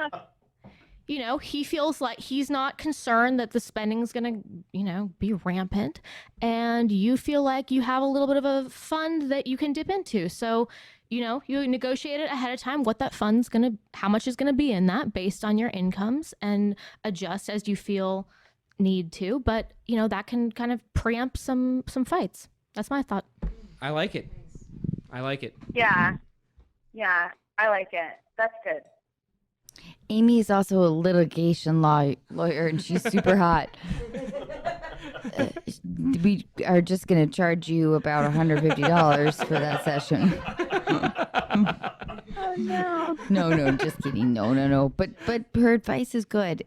He feels like he's not concerned that the spending's going to, be rampant. And you feel like you have a little bit of a fund that you can dip into. So, you negotiate it ahead of time what that fund's how much is going to be in that based on your incomes and adjust as you feel need to. But, that can kind of preempt some fights. That's my thought. I like it. I like it. Yeah. Yeah, I like it. That's good. Amy is also a litigation lawyer, and she's super hot. We are just going to charge you about $150 for that session. Oh no. No, just kidding. No. But her advice is good,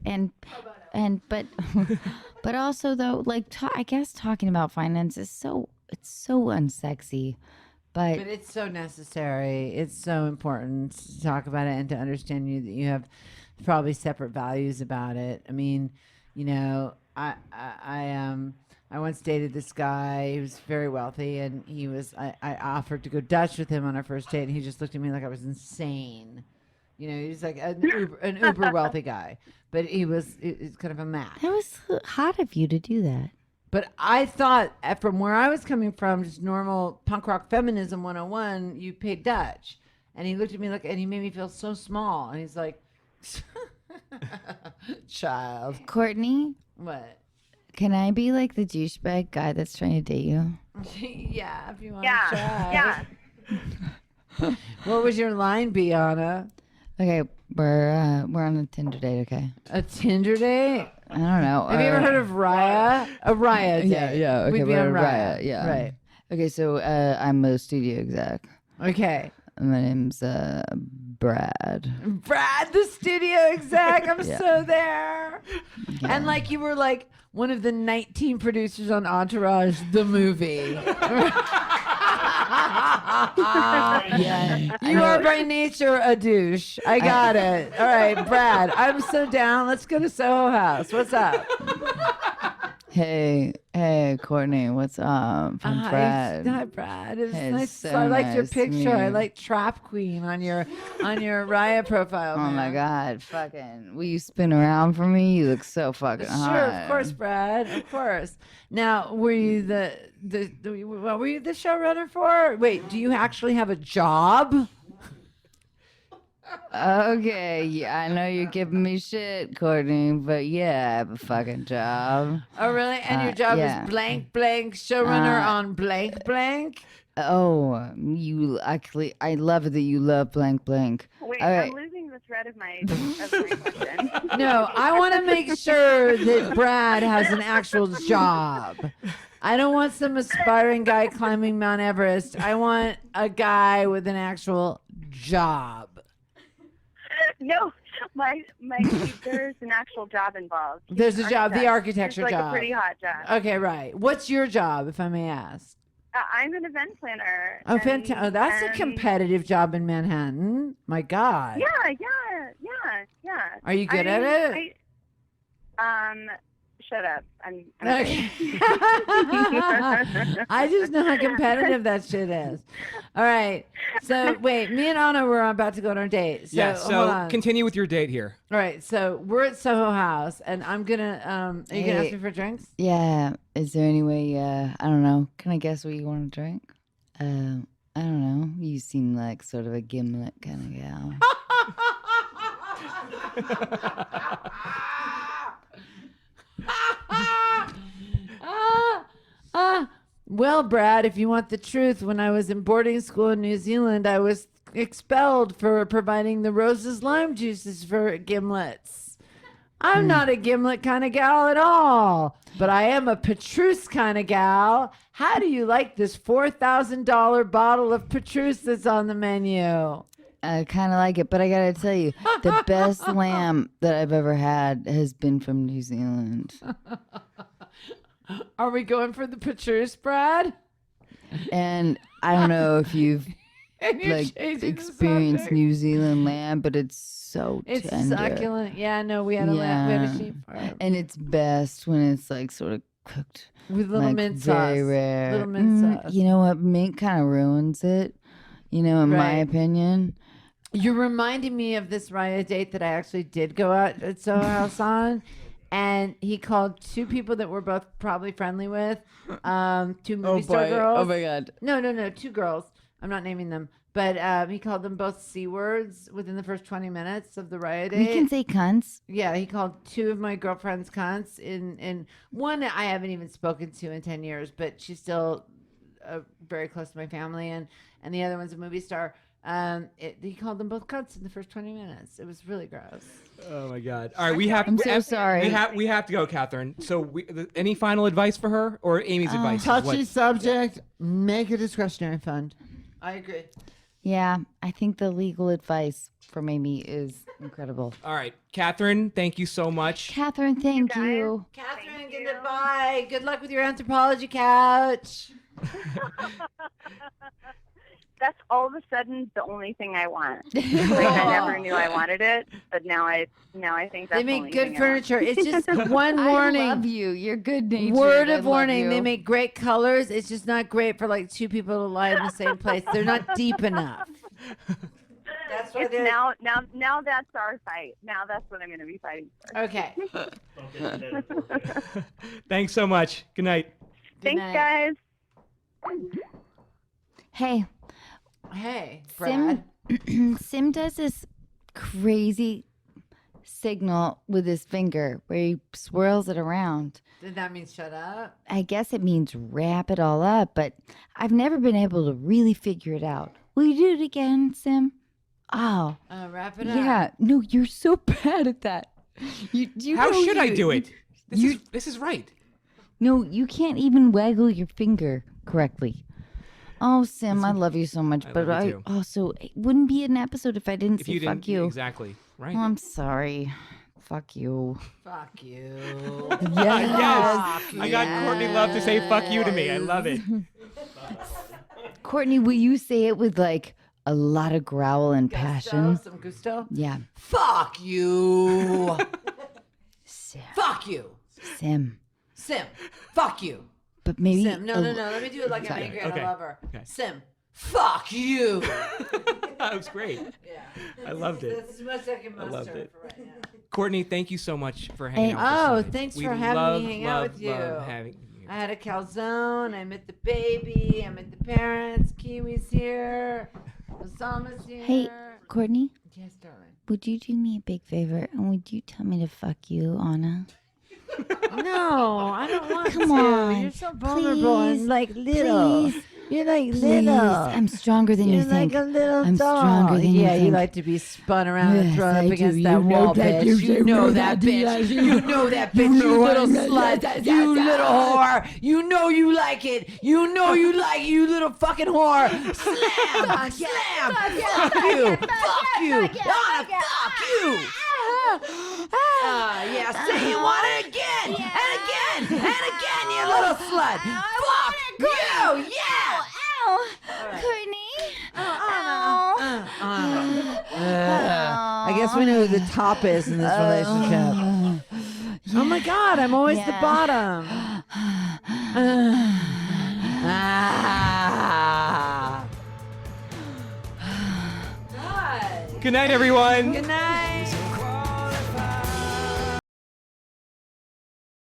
but also though, like I guess talking about finance is so unsexy, But it's so necessary. It's so important to talk about it and to understand that you have probably separate values about it. I mean, I once dated this guy. He was very wealthy, and I offered to go Dutch with him on our first date, and he just looked at me like I was insane. He was like an uber wealthy guy, but it's kind of a Mac. that was hot of you to do that. But I thought, from where I was coming from, just normal punk rock feminism 101, you paid Dutch. And he looked at me and he made me feel so small. And he's like, child. Courtney, What? can I be like the douchebag guy that's trying to date you? Yeah, if you want Yeah, to try. yeah. What would your line be, Anna? Okay, we're on a Tinder date. Okay, A Tinder date? I don't know. Have you ever heard of Raya? A Raya date. Yeah. Okay, We'd be we're on Raya. Yeah. Right. Okay, so I'm a studio exec. Okay. My name's Brad. Brad, the studio exec. I'm Yeah. so there. And like you were like one of the 19 producers on Entourage, the movie. Yeah, You are by nature a douche. I got it. All right, Brad. I'm so down. Let's go to Soho House. What's up? Hey, Courtney, what's up? I'm Brad. Hi, Brad. It's Hey, nice. so I liked your nice to meet picture. I you. like Trap Queen on your Raya profile. Oh my man. God, fucking! Will you spin around for me? You look so fucking hot. Sure, of course, Brad. Of course. Now, were you what were you the showrunner for? Wait, do you actually have a job? Okay, yeah, I know you're giving me shit, Courtney, but yeah, I have a fucking job. Oh, really? And your job yeah. is blank blank showrunner on blank blank. Oh, you actually, I love that you love blank blank. Wait, All right. I'm losing the thread of my question. No, I want to make sure that Brad has an actual job. I don't want some aspiring guy climbing Mount Everest. I want a guy with an actual job. No, my there's an actual job involved. He's There's an a job, the architect. architecture It's like job. a pretty hot job. Okay, right. What's your job, if I may ask? I'm an event planner. Oh, fantastic. Oh, that's a and- competitive job in Manhattan. My God. Yeah. Are you good at it? Shut up. I'm Okay. I just know how competitive that shit is. All right. So, wait, me and Anna were about to go on our date. So, Yeah. hold So on. continue with your date here. All right. So, we're at Soho House, and I'm going to, are you going to ask Hey. me for drinks? Yeah, is there any way, I don't know, can I guess what you want to drink? I don't know, you seem like sort of a gimlet kind of gal. Well, Brad, if you want the truth, when I was in boarding school in New Zealand, I was expelled for providing the roses lime juices for gimlets. I'm not a gimlet kind of gal at all, but I am a Petrus kind of gal. How do you like this $4,000 bottle of Petrus that's on the menu? I kind of like it, but I gotta tell you, the best lamb that I've ever had has been from New Zealand. Are we going for the Petrus, Brad? And I don't know if you've And you're like changing the experienced subject. New Zealand lamb, but it's so It's tender. succulent. Yeah, no, we had a lamb, we had a Yeah. sheep farm. And it's best when it's like sort of cooked. With little like, mint very sauce. rare. Little mint sauce. You know what? Mint kind of ruins it. You know, in my Right. opinion. You're reminding me of this Raya date that I actually did go out at Soho House on. And he called two people that we're both probably friendly with, two movie star girls. Oh my god. No, two girls. I'm not naming them. But he called them both C words within the first 20 minutes of the Raya date. We can say cunts. Yeah, he called two of my girlfriends cunts. In one I haven't even spoken to in 10 years, but she's still very close to my family. And the other one's a movie star. He called them both cunts in the first 20 minutes. It was really gross. Oh my God! All right, we have. I'm so sorry. We have to go, Catherine. So, any final advice for her or Amy's advice? Touchy What- subject. Make a discretionary fund. I agree. Yeah, I think the legal advice from Amy is incredible. All right, Catherine. Thank you so much. Catherine, thank guys. you. Catherine, Thank you. goodbye. Good luck with your anthropology couch. That's all of a sudden the only thing I want. Like I never knew I wanted it, but now I think that's They the make only good thing I want. furniture. It's just one I warning. love you. You're good natured. Word I of love warning. you. They make great colors. It's just not great for like two people to lie in the same place. They're not deep enough. That's why It's they're now that's our fight. Now that's what I'm going to be fighting for. okay. Don't get indebted for it. Thanks so much. Good night. Thanks, night. guys. Hey, Hey, Sim, Brad. Sim does this crazy signal with his finger where he swirls it around. Did that mean shut up? I guess it means wrap it all up, but I've never been able to really figure it out. Will you do it again, Sim? Oh, Wrap it up. yeah. No, you're so bad at that. How should I do it? This is right. No, you can't even waggle your finger correctly. Oh, Sim, I love you so much, but love you I too. also it wouldn't be an episode if I didn't If say you didn't, fuck you. exactly right. Oh, I'm sorry. Fuck you. Fuck you. Yes, I got Courtney Love to say "fuck you" to me. I love it. Courtney, will you say it with like a lot of growl and passion? Some gusto. Yeah. Fuck you. Sim. Fuck you. Sim. Sim. Fuck you. But maybe. Sim. No. Let me do it like I'm angry at Okay. a lover. Okay. Sim. Fuck you. That was great. Yeah. I loved it. That's as much I can I loved muster it. for right now. Courtney, thank you so much for hanging And- out. Oh, with us tonight. thanks We for having love, me hang out love, with you. love having you. I had a calzone. I met the baby. I met the parents. Kiwi's here. Osama's here. Hey, Courtney, Yes, darling. would you do me a big favor and would you tell me to fuck you, Anna? No, I don't want Come to. on, You're so vulnerable please, and like little. please, You're like please. little. I'm stronger than You're you think. like a little I'm doll. stronger than you yeah, you think. like to be spun around and Yes, thrown I up do. against You that know wall, that, bitch. You know that, bitch. yes, You know that, bitch. You little slut. You little whore. You know you like it. You know you like it, you little fucking whore. Slam. Slam. Fuck you. Fuck you. Donna, fuck you. Yeah, say you want it again. And again. And again, you little slut. Fuck you. Yeah. Courtney. I guess we know who the top is in this relationship. Oh my God, I'm always the Yeah. bottom. Good night, everyone. Good night.